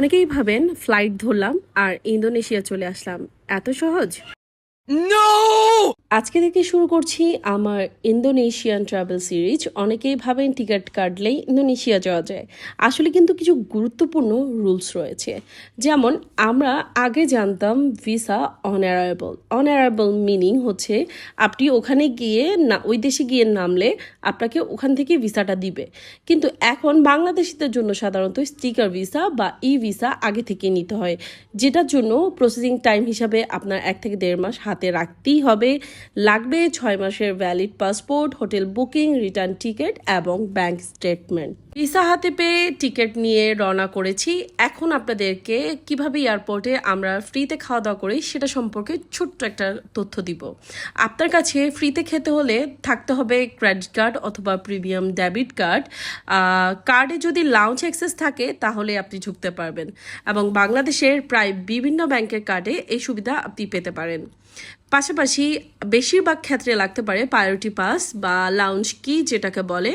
অনেকেই ভাবেন ফ্লাইট ধরলাম আর ইন্দোনেশিয়া চলে আসলাম, এত সহজ? No! আজকে থেকে শুরু করছি আমার ইন্দোনেশিয়ান ট্রাভেল সিরিজ। অনেকেই ভাবেন টিকিট কাটলেই ইন্দোনেশিয়া যাওয়া যায়, আসলে কিন্তু কিছু গুরুত্বপূর্ণ রুলস রয়েছে। যেমন আমরা আগে জানতাম ভিসা অনারাইবল। অনারাইবল মিনিং হচ্ছে আপনি ওখানে গিয়ে না, ওই দেশে গিয়ে নামলে আপনাকে ওখান থেকে ভিসাটা দিবে। কিন্তু এখন বাংলাদেশিদের জন্য সাধারণত স্টিকার ভিসা বা ই ভিসা আগে থেকে নিতে হয়, যেটার জন্য প্রসেসিং টাইম হিসাবে আপনার 1 থেকে 1.5 মাস হাতে রাখতেই হবে। লাগবে 6 মাসের valid passport, hotel booking, return ticket এবং ব্যাংক স্টেটমেন্ট। ভিসা হাতে পেয়ে টিকিট নিয়ে রওনা করেছি। এখন আপনাদেরকে কিভাবে এয়ারপোর্টে আমরা ফ্রিতে খাওয়া দাওয়া করি সেটা সম্পর্কে ছোট্ট একটা তথ্য দিব। আপনার কাছে ফ্রিতে খেতে হলে থাকতে হবে ক্রেডিট কার্ড অথবা প্রিমিয়াম ডেবিট কার্ড। কার্ডে যদি লাউঞ্জ অ্যাক্সেস থাকে তাহলে আপনি ঢুকতে পারবেন, এবং বাংলাদেশের প্রায় বিভিন্ন ব্যাংকের কার্ডে এই সুবিধা আপনি পেতে পারেন। পাশাপাশি বেশিরভাগ ক্ষেত্রে লাগতে পারে প্রায়োরিটি পাস বা লাউঞ্জ কি যেটাকে বলে।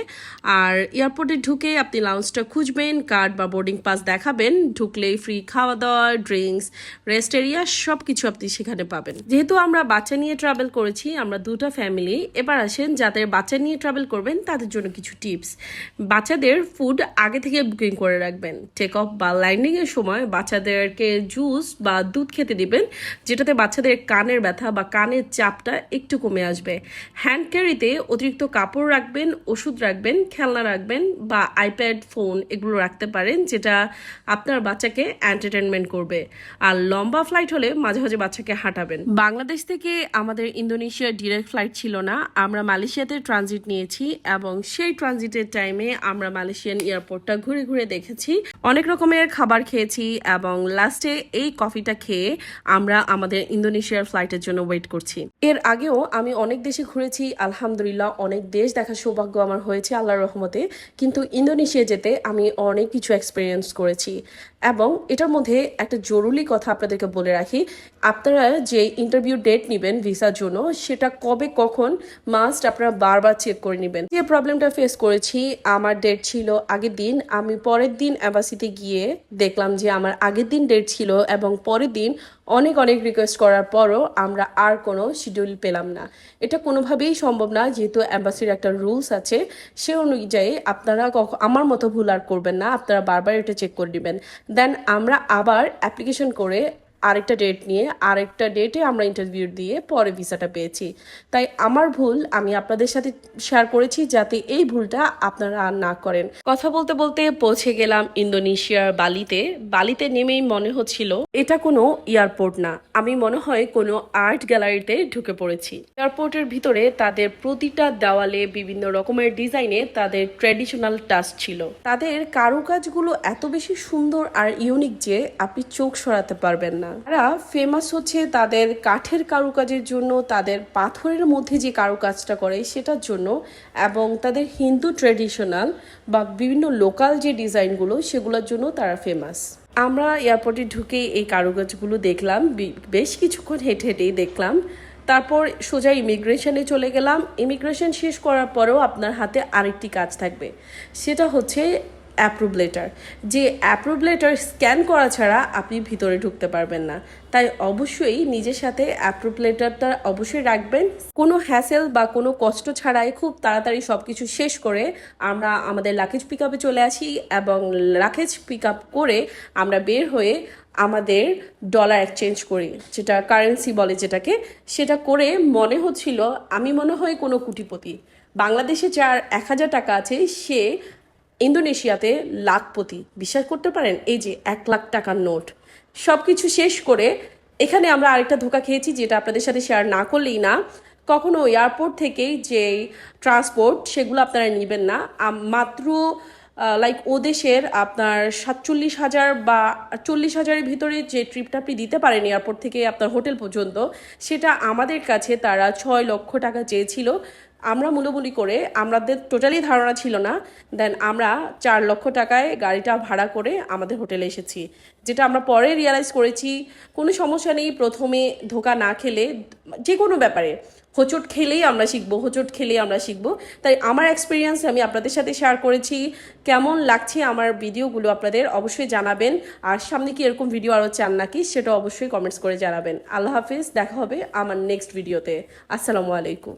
আর এয়ারপোর্টে ঢুকে আপনি লাউঞ্জটা খুঁজবেন, কার্ড বা বোর্ডিং পাস দেখাবেন, ঢুকলেই ফ্রি খাওয়া দাওয়া, ড্রিঙ্কস, রেস্ট এরিয়া সব কিছু আপনি সেখানে পাবেন। যেহেতু আমরা বাচ্চা নিয়ে ট্রাভেল করেছি, আমরা দুটো ফ্যামিলি, এবার আসেন যাদের বাচ্চা নিয়ে ট্রাভেল করবেন তাদের জন্য কিছু টিপস। বাচ্চাদের ফুড আগে থেকে বুকিং করে রাখবেন। টেক অফ বা ল্যান্ডিংয়ের সময় বাচ্চাদেরকে জুস বা দুধ খেতে দিবেন, যেটাতে বাচ্চাদের কানের ব্যথা বা কানের চাপটা একটু কমে আসবে। হ্যান্ড ক্যারিতে অতিরিক্ত কাপড় রাখবেন, ওষুধ রাখবেন, খেলনা রাখবেন বা আইপ্যাড, ফোন এগুলো রাখতে পারেন, যেটা আপনার বাচ্চাকে এন্টারটেনমেন্ট করবে। আর লম্বা ফ্লাইট হলে মাঝে মাঝে বাচ্চাকে হাঁটাবেন। বাংলাদেশ থেকে আমাদের ইন্দোনেশিয়ার ডিরেক্ট ফ্লাইট ছিল না, আমরা মালয়েশিয়াতে ট্রানজিট নিয়েছি, এবং সেই ট্রানজিটের টাইমে আমরা মালয়েশিয়ান এয়ারপোর্টটা ঘুরে ঘুরে দেখেছি, অনেক রকমের খাবার খেয়েছি, এবং লাস্টে এই কফিটা খেয়ে আমরা আমাদের ইন্দোনেশিয়ার ফ্লাইটের জন্য ওয়েট করছি। এর আগেও আমি অনেক দেশে ঘুরেছি, আলহামদুলিল্লাহ অনেক দেশ দেখার সৌভাগ্য আমার হয়েছে আল্লাহর রহমতে। কিন্তু ইন্দোনেশিয়া যেতে আমি অনেক কিছু এক্সপিরিয়েন্স করেছি। এবং এটার মধ্যে একটা জরুরি কথা আপনাদেরকে বলে রাখি, আপনারা যে ইন্টারভিউ ডেট নেবেন ভিসার জন্য, সেটা কবে কখন মাস্ট আপনারা বারবার চেক করে নেবেন। যে প্রবলেমটা ফেস করেছি, আমার ডেট ছিল আগের দিন, আমি পরের দিন অ্যাম্বাসিতে গিয়ে দেখলাম যে আমার আগের দিন ডেট ছিল, এবং পরের দিন অনেক অনেক রিকোয়েস্ট করার পরও আমরা আর কোনো শিডিউল পেলাম না। এটা কোনোভাবেই সম্ভব না, যেহেতু অ্যাম্বাসির একটা রুলস আছে, সে অনুযায়ী আপনারা আমার মতো ভুল আর করবেন না, আপনারা বারবার এটা চেক করে নেবেন। দেন আমরা আবার অ্যাপ্লিকেশন করে আরেকটা ডেট নিয়ে আরেকটা ডেটে আমরা ইন্টারভিউ দিয়ে পরে ভিসাটা পেয়েছি। তাই আমার ভুল আমি আপনাদের সাথে শেয়ার করেছি, যাতে এই ভুলটা আপনারা আর না করেন। কথা বলতে বলতে পৌঁছে গেলাম ইন্দোনেশিয়ার বালিতে। বালিতে নেমেই মনে হচ্ছিল এটা কোনো এয়ারপোর্ট না, আমি মনে হয় কোনো আর্ট গ্যালারিতে ঢুকে পড়েছি। এয়ারপোর্টের ভিতরে তাদের প্রতিটা দেওয়ালে বিভিন্ন রকমের ডিজাইনে তাদের ট্র্যাডিশনাল টাচ ছিল। তাদের কারুকাজগুলো এত বেশি সুন্দর আর ইউনিক যে আপনি চোখ সরাতে পারবেন না। তারা ফেমাস হচ্ছে তাদের কাঠের কারুকাজের জন্য, তাদের পাথরের মধ্যে যে কারুকাজটা করে সেটার জন্য, এবং তাদের হিন্দু ট্র্যাডিশনাল বা বিভিন্ন লোকাল যে ডিজাইনগুলো সেগুলোর জন্য তারা ফেমাস। আমরা এয়ারপোর্টে ঢুকে এই কারুকাজগুলো দেখলাম, বেশ কিছুক্ষণ হেঁটে হেঁটেই দেখলাম। তারপর সোজা ইমিগ্রেশনে চলে গেলাম। ইমিগ্রেশন শেষ করার পরেও আপনার হাতে আরেকটি কাজ থাকবে, সেটা হচ্ছে অ্যাপ্রুভ লেটার। যে অ্যাপ্রুভ লেটার স্ক্যান করা ছাড়া আপনি ভিতরে ঢুকতে পারবেন না। তাই অবশ্যই নিজের সাথে অ্যাপ্রুভ লেটারটা অবশ্যই রাখবেন। কোনো হ্যাসেল বা কোনো কষ্ট ছাড়াই খুব তাড়াতাড়ি সব কিছু শেষ করে আমরা আমাদের লাগেজ পিক আপে চলে আসি, এবং লাগেজ পিক আপ করে আমরা বের হয়ে আমাদের ডলার এক্সচেঞ্জ করি, যেটা কারেন্সি বলে যেটাকে, সেটা করে মনে হচ্ছিল আমি মনে হয় কোনো কোটিপতি। বাংলাদেশে যার 1000 টাকা আছে সে ইন্দোনেশিয়াতে লাখপতি। বিশ্বাস করতে পারেন? এই যে 1 লাখ টাকার নোট। সব কিছু শেষ করে এখানে আমরা আরেকটা ধোঁকা খেয়েছি, যেটা আপনাদের সাথে শেয়ার না করলেই না। কখনো এয়ারপোর্ট থেকেই যে ট্রান্সপোর্ট সেগুলো আপনারা নেবেন না। মাত্র লাইক ও দেশের আপনার 47,000 বা 40,000-এর ভিতরে যে ট্রিপটা আপনি দিতে পারেন এয়ারপোর্ট থেকে আপনার হোটেল পর্যন্ত, সেটা আমাদের কাছে তারা 6 লক্ষ টাকা চেয়েছিল। আমরা মুলোমুলি করে আমাদের টোটালি ধারণা ছিল না, দেন আমরা 4 লক্ষ টাকায় গাড়িটা ভাড়া করে আমাদের হোটেলে এসেছি, যেটা আমরা পরে রিয়ালাইজ করেছি কোনো সমস্যা নেই। প্রথমে ধোকা না খেলে যে কোনো ব্যাপারে হোঁচট খেলেই আমরা শিখবো, হোঁচট খেলেই আমরা শিখবো। তাই আমার এক্সপিরিয়েন্স আমি আপনাদের সাথে শেয়ার করেছি। কেমন লাগছে আমার ভিডিওগুলো আপনাদের অবশ্যই জানাবেন, আর সামনে কি এরকম ভিডিও আরও চান নাকি সেটা অবশ্যই কমেন্টস করে জানাবেন। আল্লাহ হাফিজ, দেখা হবে আমার নেক্সট ভিডিওতে। আসসালামু আলাইকুম।